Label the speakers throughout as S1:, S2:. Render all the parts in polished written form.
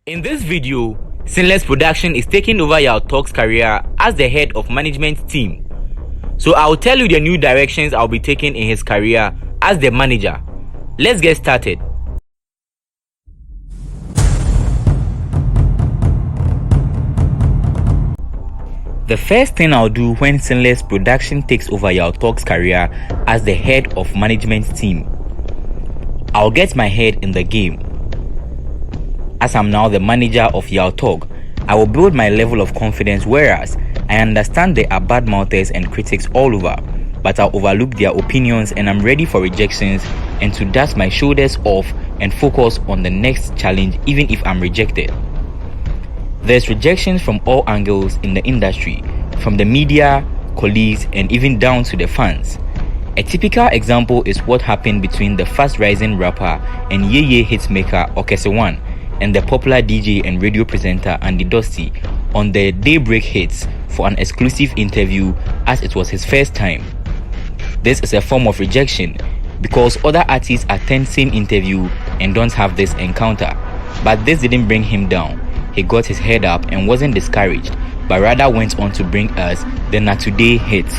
S1: In this video, Sinless Production is taking over Yaw Tog's career as the head of management team. So I'll tell you the new directions I'll be taking in his career as the manager. Let's get started. The first thing I'll do when Sinless Production takes over Yaw Tog's career as the head of management team, I'll get my head in the game. As I'm now the manager of Yaw Tog, I will build my level of confidence, whereas I understand there are bad mouthers and critics all over, but I'll overlook their opinions and I'm ready for rejections and to dust my shoulders off and focus on the next challenge even if I'm rejected. There's rejections from all angles in the industry, from the media, colleagues, and even down to the fans. A typical example is what happened between the fast-rising rapper and Yeye hitmaker Okese1 and the popular DJ and radio presenter Andy Dusty on the Daybreak Hits for an exclusive interview, as it was his first time. This is a form of rejection because other artists attend same interview and don't have this encounter, but this didn't bring him down. He got his head up and wasn't discouraged, but rather went on to bring us the Na Today hits.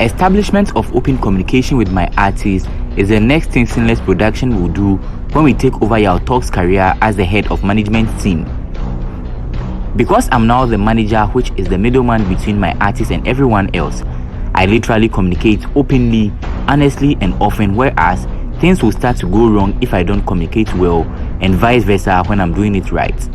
S1: Establishment of open communication with my artists is the next thing Sinless Production will do when we take over Yaw Tog's career as the head of management team. Because I'm now the manager, which is the middleman between my artists and everyone else, I literally communicate openly, honestly and often, whereas things will start to go wrong if I don't communicate well, and vice versa when I'm doing it right.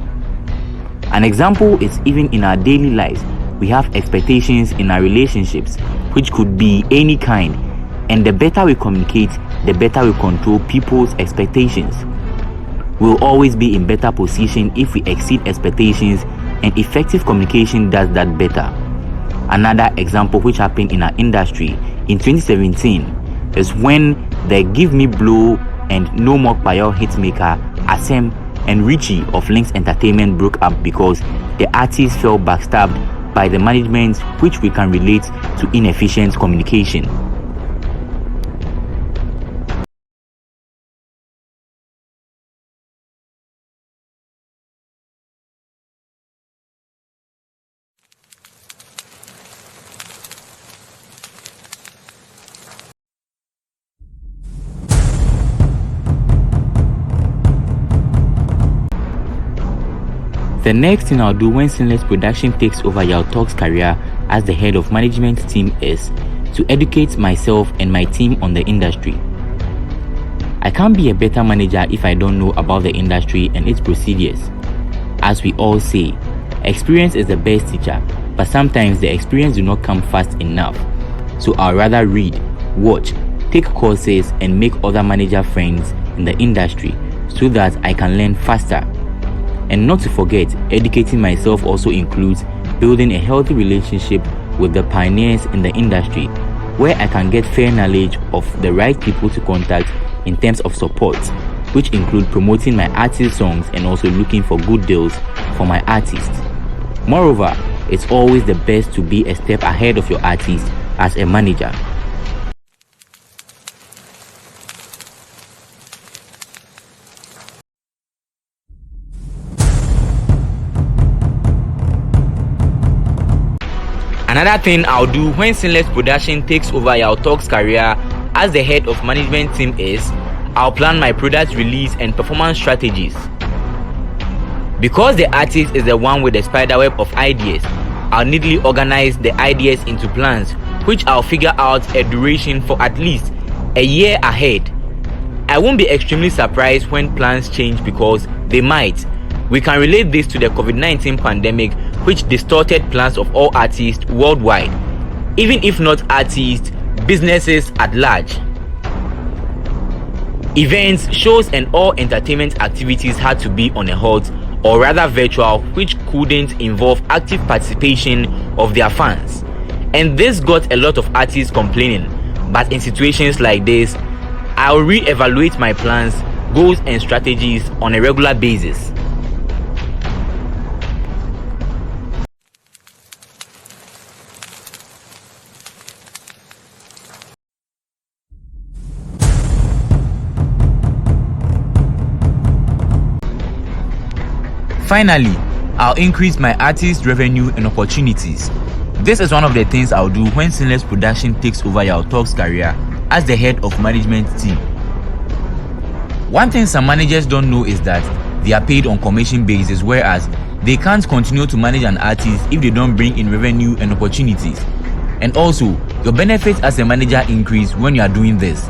S1: An example is even in our daily lives, we have expectations in our relationships, which could be any kind, and the better we communicate, the better we control people's expectations. We'll always be in better position if we exceed expectations, and effective communication does that better. Another example which happened in our industry in 2017 is when the Give Me Blow and No More Payo hitmaker Asem and Richie of Links Entertainment broke up because the artists felt backstabbed by the management, which we can relate to inefficient communication. The next thing I'll do when Sinless Production takes over Yaw Tog's career as the head of management team is to educate myself and my team on the industry. I can't be a better manager if I don't know about the industry and its procedures. As we all say, experience is the best teacher, but sometimes the experience do not come fast enough. So I'll rather read, watch, take courses and make other manager friends in the industry so that I can learn faster. And not to forget, educating myself also includes building a healthy relationship with the pioneers in the industry, where I can get fair knowledge of the right people to contact in terms of support, which include promoting my artist songs and also looking for good deals for my artists. Moreover, it's always the best to be a step ahead of your artist as a manager. Another thing I'll do when Sinless Production takes over Yaw Tog's career as the head of management team is I'll plan my product release and performance strategies. Because the artist is the one with the spiderweb of ideas, I'll neatly organize the ideas into plans, which I'll figure out a duration for at least a year ahead. I won't be extremely surprised when plans change because they might. We can relate this to the COVID-19 pandemic, which distorted plans of all artists worldwide, even if not artists, businesses at large. Events, shows and all entertainment activities had to be on a halt or rather virtual, which couldn't involve active participation of their fans. And this got a lot of artists complaining, but in situations like this, I'll re-evaluate my plans, goals and strategies on a regular basis. Finally, I'll increase my artist revenue and opportunities. This is one of the things I'll do when Sinless Production takes over Yaw Tog's career as the head of management team. One thing some managers don't know is that they are paid on commission basis, whereas they can't continue to manage an artist if they don't bring in revenue and opportunities. And also, your benefits as a manager increase when you are doing this.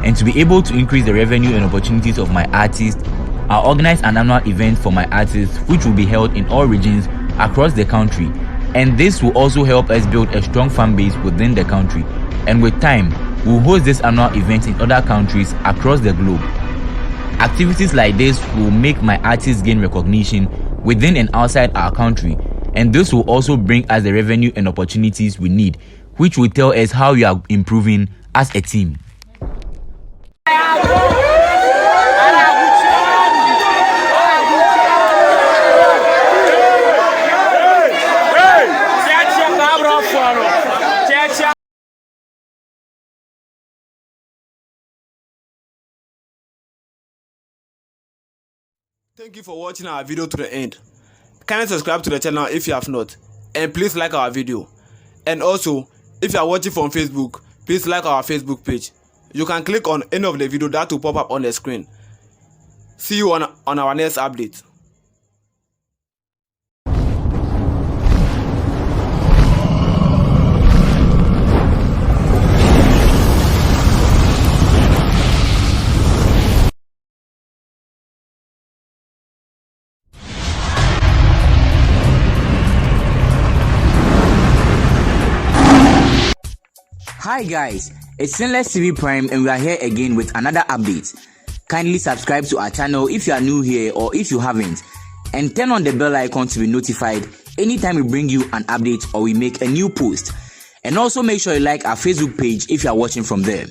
S1: And to be able to increase the revenue and opportunities of my artists, I'll organize an annual event for my artists which will be held in all regions across the country. And this will also help us build a strong fan base within the country. And with time, we'll host this annual event in other countries across the globe. Activities like this will make my artists gain recognition within and outside our country, and this will also bring us the revenue and opportunities we need, which will tell us how we are improving as a team.
S2: Thank you for watching our video to the end. Kindly subscribe to the channel if you have not, and please like our video. And also, if you are watching from Facebook, please like our Facebook page. You can click on any of the video that will pop up on the screen. See you on our next update.
S1: Hi guys, it's Sinless TV Prime and we are here again with another update. Kindly subscribe to our channel if you are new here or if you haven't, and turn on the bell icon to be notified anytime we bring you an update or we make a new post. And also make sure you like our Facebook page if you are watching from there.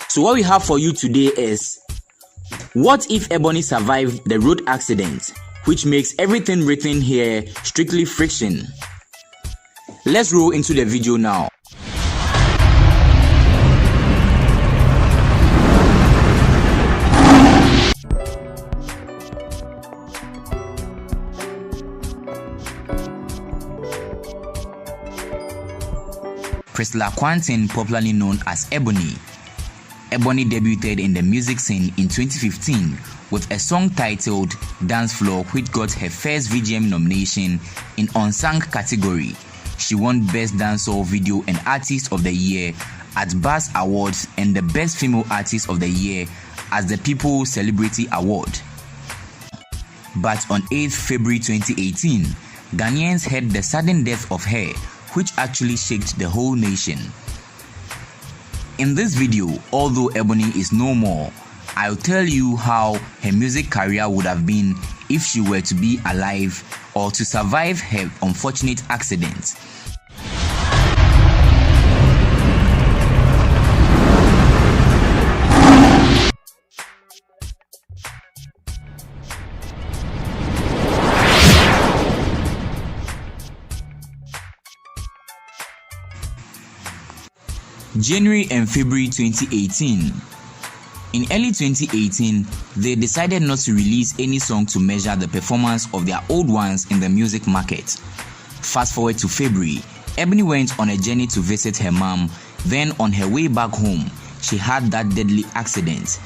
S1: So what we have for you today is, what if Ebony survived the road accident, which makes everything written here strictly friction? Let's roll into the video now. Priscilla Quentin, popularly known as Ebony. Ebony debuted in the music scene in 2015 with a song titled Dance Floor, which got her first VGM nomination in Unsung category. She won Best Dancehall Video and Artist of the Year at Buzz Awards and the Best Female Artist of the Year as the People Celebrity Award. But on 8th February 2018, Ghanaians heard the sudden death of her, which actually shocked the whole nation. In this video, although Ebony is no more, I'll tell you how her music career would have been if she were to be alive or to survive her unfortunate accident. January and February 2018. In early 2018, they decided not to release any song to measure the performance of their old ones in the music market. Fast forward to February, Ebony went on a journey to visit her mom. Then on her way back home, she had that deadly accident.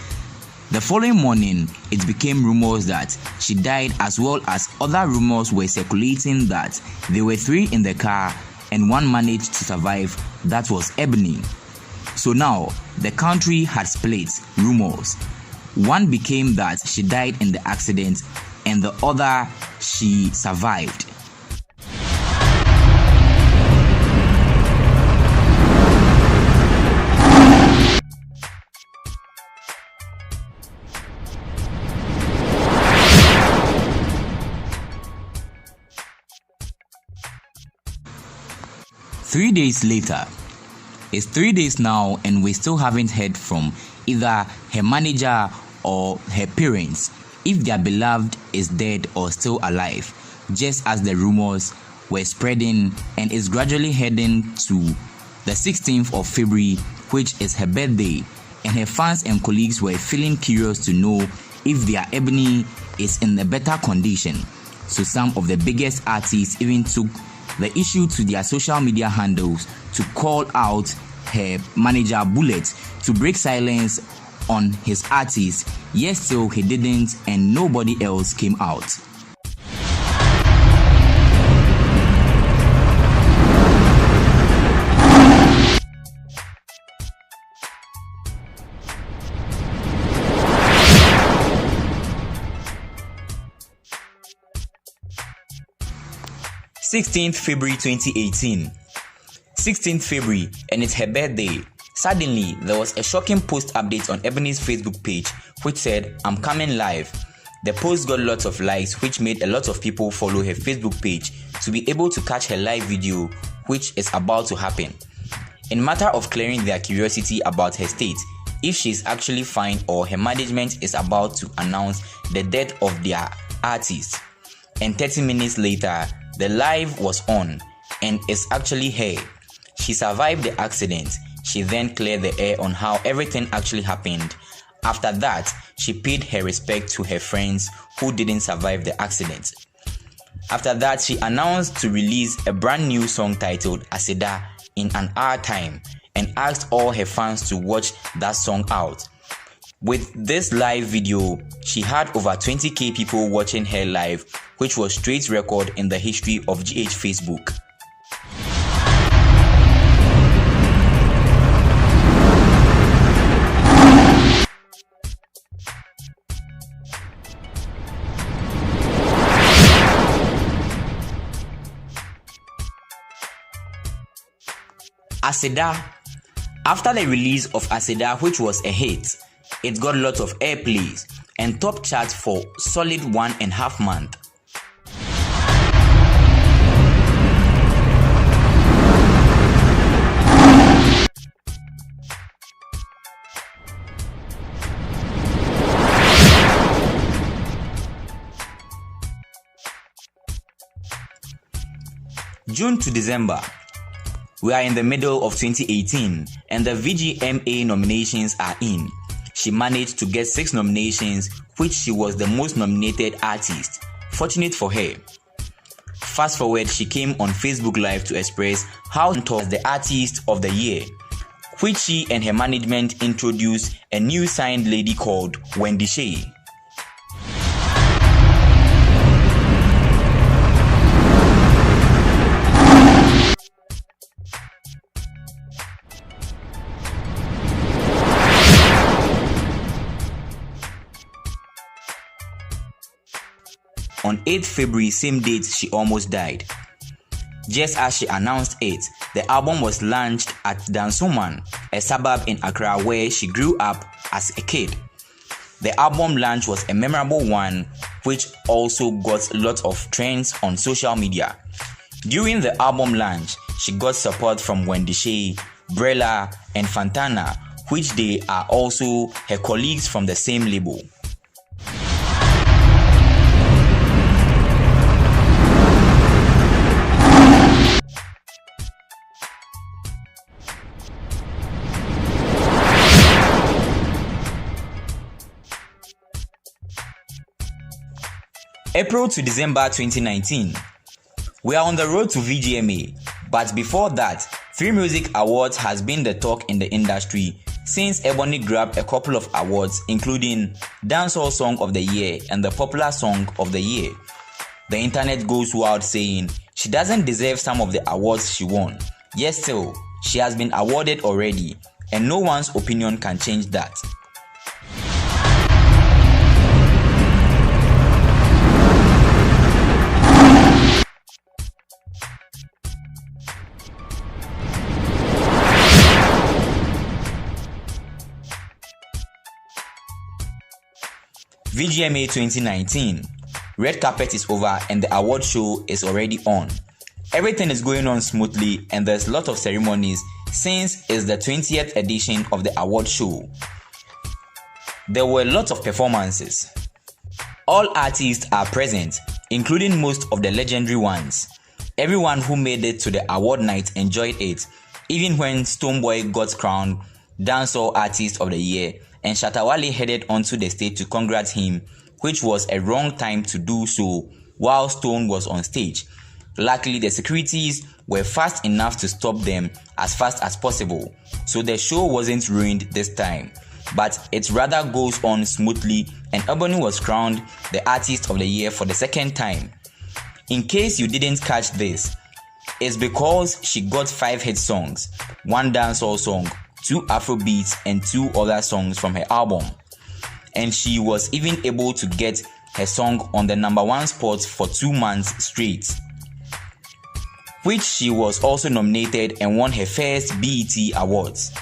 S1: The following morning, it became rumors that she died, as well as other rumors were circulating that there were 3 in the car and 1 managed to survive. That was Ebony. So now, the country had split rumors. One became that she died in the accident, and the other, she survived. Three days later. It's 3 days now and we still haven't heard from either her manager or her parents if their beloved is dead or still alive, just as the rumors were spreading, and is gradually heading to the 16th of February, which is her birthday, and her fans and colleagues were feeling curious to know if their Ebony is in a better condition. so some of the biggest artists even took the issue to their social media handles to call out her manager Bullet to break silence on his artist, yet still he didn't and nobody else came out. February 16th 2018. 16th February, and it's her birthday. Suddenly, there was a shocking post update on Ebony's Facebook page which said, "I'm coming live." The post got lots of likes, which made a lot of people follow her Facebook page to be able to catch her live video, which is about to happen. In matter of clearing their curiosity about her state, if she's actually fine or her management is about to announce the death of their artist. And 30 minutes later, the live was on, and it's actually her. She survived the accident. She then cleared the air on how everything actually happened. After that, she paid her respect to her friends who didn't survive the accident. After that, she announced to release a brand new song titled Aseda in an hour time and asked all her fans to watch that song out. With this live video, she had over 20k people watching her live, which was straight record in the history of GH Facebook. Aseda. After the release of Aseda, which was a hit, it got lots of airplays and top charts for solid 1.5 months. June to December. We are in the middle of 2018 and the VGMA nominations are in. She managed to get 6 nominations, which she was the most nominated artist. Fortunate for her. Fast forward, she came on Facebook Live to express how she was the artist of the year, which she and her management introduced a new signed lady called Wendy Shea. On 8th February, same date, she almost died. Just as she announced it, the album was launched at Dansoman, a suburb in Accra where she grew up as a kid. The album launch was a memorable one, which also got lots of trends on social media. During the album launch, she got support from Wendy Shea, Brella, and Fantana, which they are also her colleagues from the same label. April to December 2019. We are on the road to VGMA, but before that, Free Music Awards has been the talk in the industry since Ebony grabbed a couple of awards including Dancehall Song of the Year and the Popular Song of the Year. The internet goes wild saying she doesn't deserve some of the awards she won, yet still, she has been awarded already and no one's opinion can change that. VGMA 2019. Red carpet is over and the award show is already on. Everything is going on smoothly and there's a lot of ceremonies since it's the 20th edition of the award show. There were lots of performances. All artists are present, including most of the legendary ones. Everyone who made it to the award night enjoyed it, even when Stonebwoy got crowned Dancehall Artist of the Year and Shatta Wale headed onto the stage to congratulate him, which was a wrong time to do so while Stone was on stage. Luckily, the securities were fast enough to stop them as fast as possible, so the show wasn't ruined this time, but it rather goes on smoothly, and Ebony was crowned the Artist of the Year for the second time. In case you didn't catch this, it's because she got 5 hit songs, 1 dancehall song, 2 Afrobeats, and 2 other songs from her album. And she was even able to get her song on the #1 spot for 2 months straight, which she was also nominated and won her first BET Awards.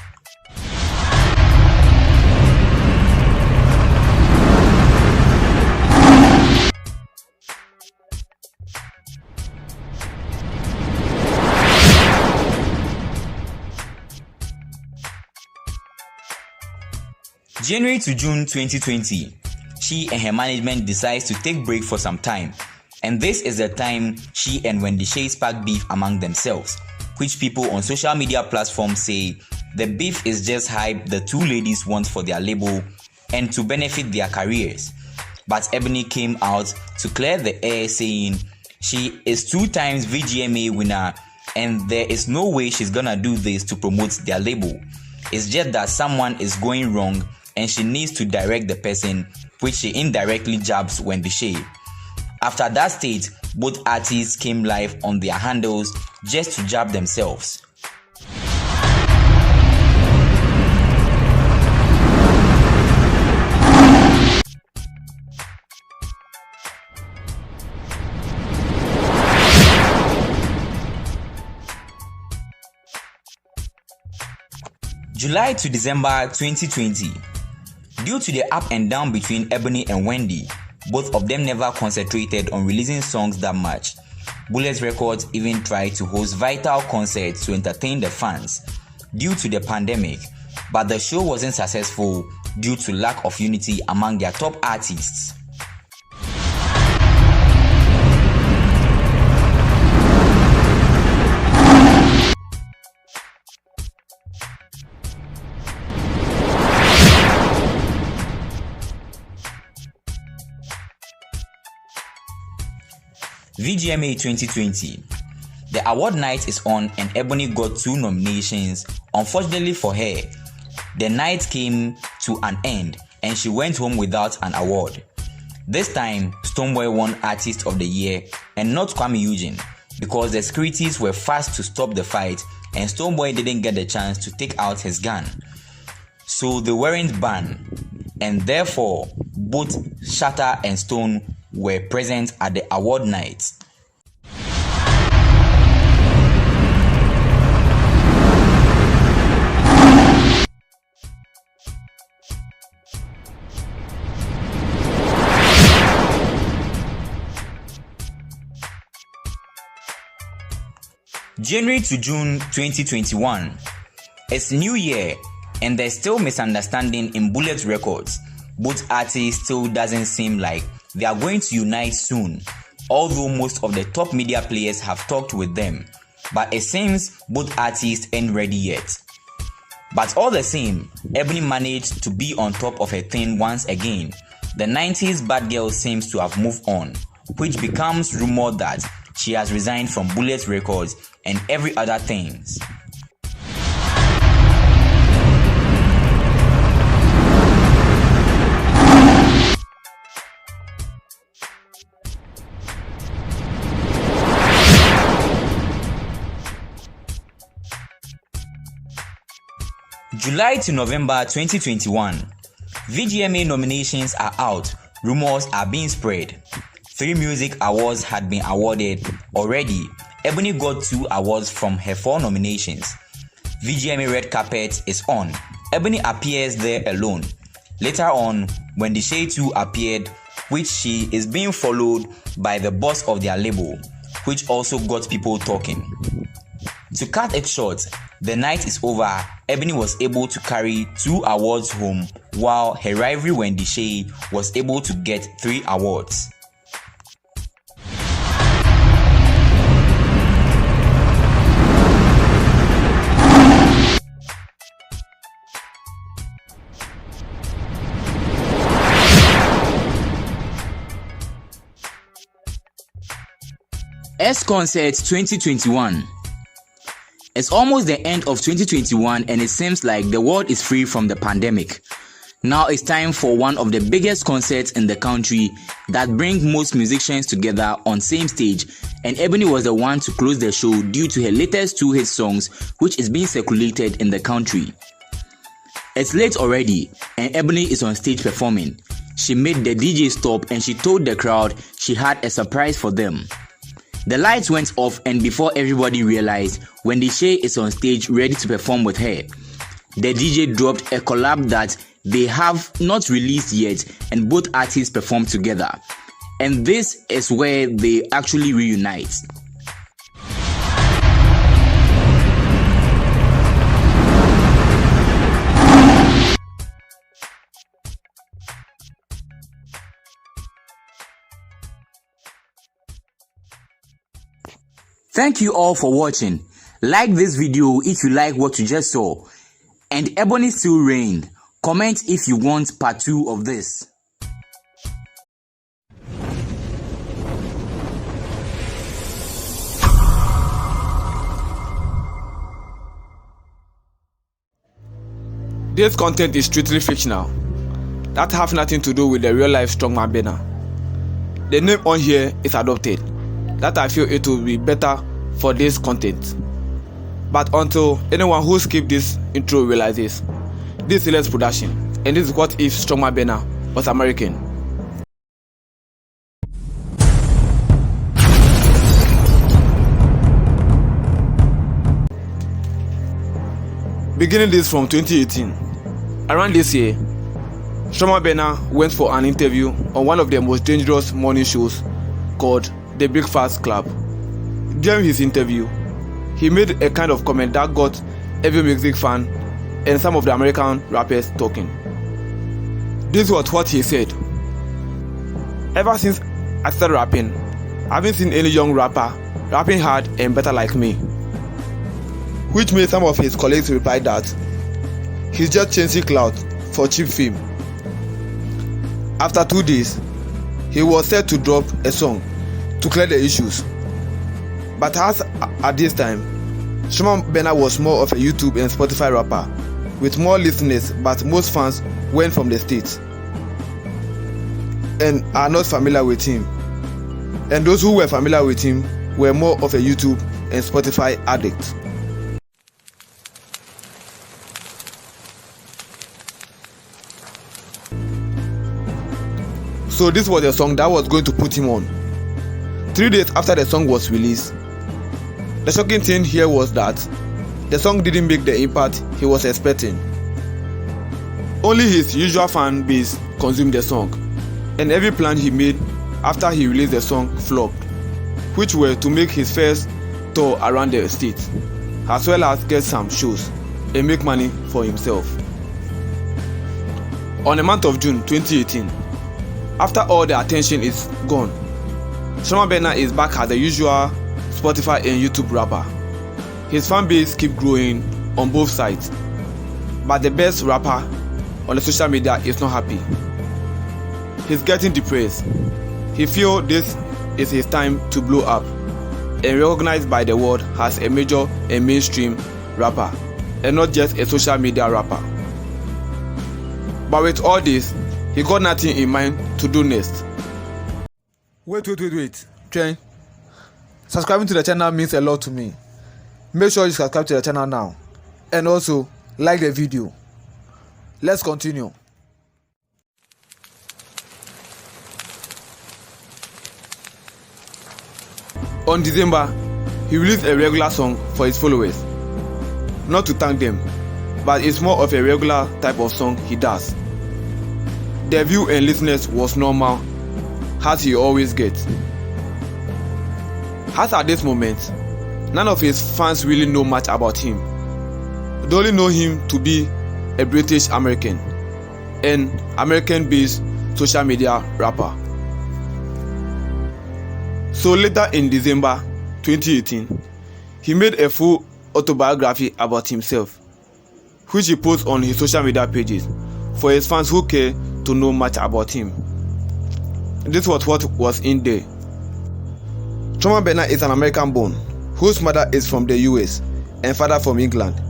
S1: January to June 2020, she and her management decides to take break for some time, and this is the time she and Wendy Shay spark beef among themselves, which people on social media platforms say the beef is just hype the two ladies want for their label and to benefit their careers. But Ebony came out to clear the air, saying she is 2 times VGMA winner and there is no way she's gonna do this to promote their label. It's just that someone is going wrong and she needs to direct the person, which she indirectly jabs Wendy Shay. After that stage, both artists came live on their handles just to jab themselves. July to December 2020. Due to the up and down between Ebony and Wendy, both of them never concentrated on releasing songs that much. Bullet Records even tried to host vital concerts to entertain the fans due to the pandemic, but the show wasn't successful due to lack of unity among their top artists. VGMA 2020. The award night is on and Ebony got 2 nominations. Unfortunately for her, the night came to an end and she went home without an award. This time, Stonebwoy won Artist of the Year and not Kwame Eugene, because the securities were fast to stop the fight and Stonebwoy didn't get the chance to take out his gun. So they weren't banned, and therefore both Shatta and Stone were present at the award night. January to June 2021. It's New Year and there's still misunderstanding in Bullet Records. Both artists still doesn't seem like they are going to unite soon, although most of the top media players have talked with them, but it seems both artists ain't ready yet. But all the same, Ebony managed to be on top of her thing once again. The 90s bad girl seems to have moved on, which becomes rumored that she has resigned from Bullet Records and every other things. July to November 2021. VGMA nominations are out. Rumors are being spread. 3 music awards had been awarded already. Ebony got 2 awards from her 4 nominations. VGMA red carpet is on. Ebony appears there alone. Later on, Wendy Shay too appeared, which she is being followed by the boss of their label, which also got people talking. To cut it short, the night is over. Ebony was able to carry 2 awards home, while her rival Wendy Shay was able to get 3 awards. Best Concerts 2021. It's almost the end of 2021 and it seems like the world is free from the pandemic. Now it's time for one of the biggest concerts in the country that brings most musicians together on same stage, and Ebony was the one to close the show due to her latest 2 hit songs which is being circulated in the country. It's late already and Ebony is on stage performing. She made the DJ stop and she told the crowd she had a surprise for them. The lights went off and before everybody realized, Wendy Shay is on stage ready to perform with her. The DJ dropped a collab that they have not released yet and both artists perform together. And this is where they actually reunite. Thank you all for watching. Like this video if you like what you just saw. And Ebony still reign. Comment if you want part 2 of this.
S2: This content is strictly fictional. That have nothing to do with the real life StrongMan banner. The name on here is adopted. That I feel it will be better for this content. But until anyone who skipped this intro realizes, this is Sinless Productions, and this is what if StrongMan banner was American. Beginning this from 2018, around this year, StrongMan banner went for an interview on one of the most dangerous morning shows called The Breakfast Club. During his interview, he made a kind of comment that got every music fan and some of the American rappers talking. This was what he said. Ever since I started rapping, I haven't seen any young rapper rapping hard and better like me. Which made some of his colleagues reply that he's just chasing clout for cheap fame. After 2 days, he was set to drop a song to clear the issues. But as at this time, StrongMan banner was more of a YouTube and Spotify rapper with more listeners, but most fans went from the States and are not familiar with him. And those who were familiar with him were more of a YouTube and Spotify addict. So this was a song that was going to put him on. 3 days after the song was released, the shocking thing here was that the song didn't make the impact he was expecting. Only his usual fan base consumed the song, and every plan he made after he released the song flopped, which were to make his first tour around the state, as well as get some shows and make money for himself. On the month of June 2018, after all the attention is gone, StrongMan banner is back as the usual Spotify and YouTube rapper. His fan base keep growing on both sides, but the best rapper on the social media is not happy. He's getting depressed. He feels this is his time to blow up and recognized by the world as a major and mainstream rapper and not just a social media rapper. But with all this, he got nothing in mind to do next. Wait. Train. Subscribing to the channel means a lot to me. Make sure you subscribe to the channel now. And also, like the video. Let's continue. On December, he released a regular song for his followers. Not to thank them, but it's more of a regular type of song he does. The view and listeners was normal, as he always gets. As at this moment, none of his fans really know much about him. They only know him to be a British American and American-based social media rapper. So later in December 2018, he made a full autobiography about himself, which he posts on his social media pages for his fans who care to know much about him. This was what was in there. StrongMan Bernard is an American born whose mother is from the US and father from England.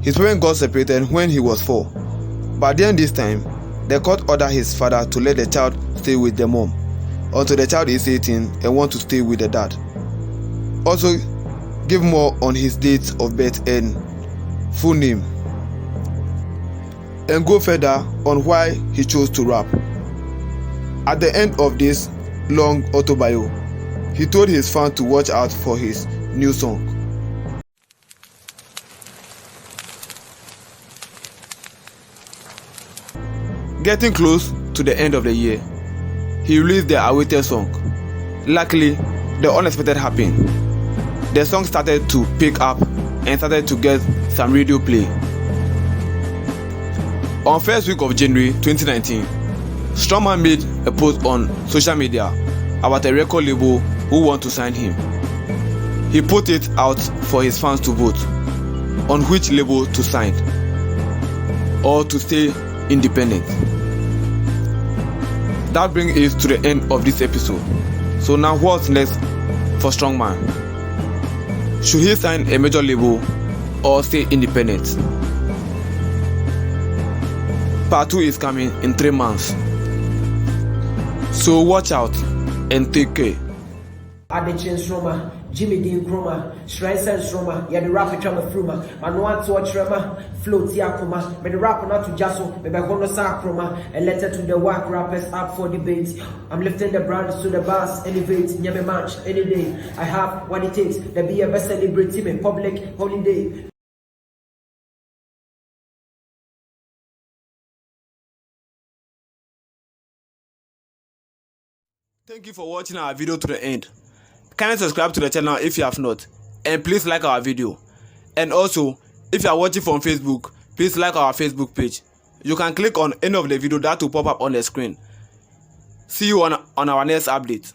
S2: His parents got separated when he was 4, but during this time, the court ordered his father to let the child stay with the mom until the child is 18 and want to stay with the dad. Also, give more on his date of birth and full name, and go further on why he chose to rap. At the end of this long autobio, he told his fans to watch out for his new song. Getting close to the end of the year, he released the awaited song. Luckily, the unexpected happened. The song started to pick up and started to get some radio play. On first week of January 2019, StrongMan made a post on social media about a record label who want to sign him. He put it out for his fans to vote on which label to sign or to stay independent. That brings us to the end of this episode. So now what's next for StrongMan? Should he sign a major label or stay independent? Part 2 is coming in 3 months. So watch out and take care.
S3: Adichin Roma, Jimmy Dean Chroma, Shrine Sense Roma, ya the rapid trauma fruma, Manuan to watch Rema, Float Yakuma, may the rapper not to Jasso, maybe Hono Sacroma, a letter to the whack rappers up for debate. I'm lifting the brands to the bars, elevate, Nyame match, any day. I have what it takes, there be a best celebrity in public holiday.
S2: Thank you for watching our video to the end. Kindly subscribe to the channel if you have not, and please like our video. And also, if you are watching from Facebook, please like our Facebook page. You can click on any of the video that will pop up on the screen. See you on our next update.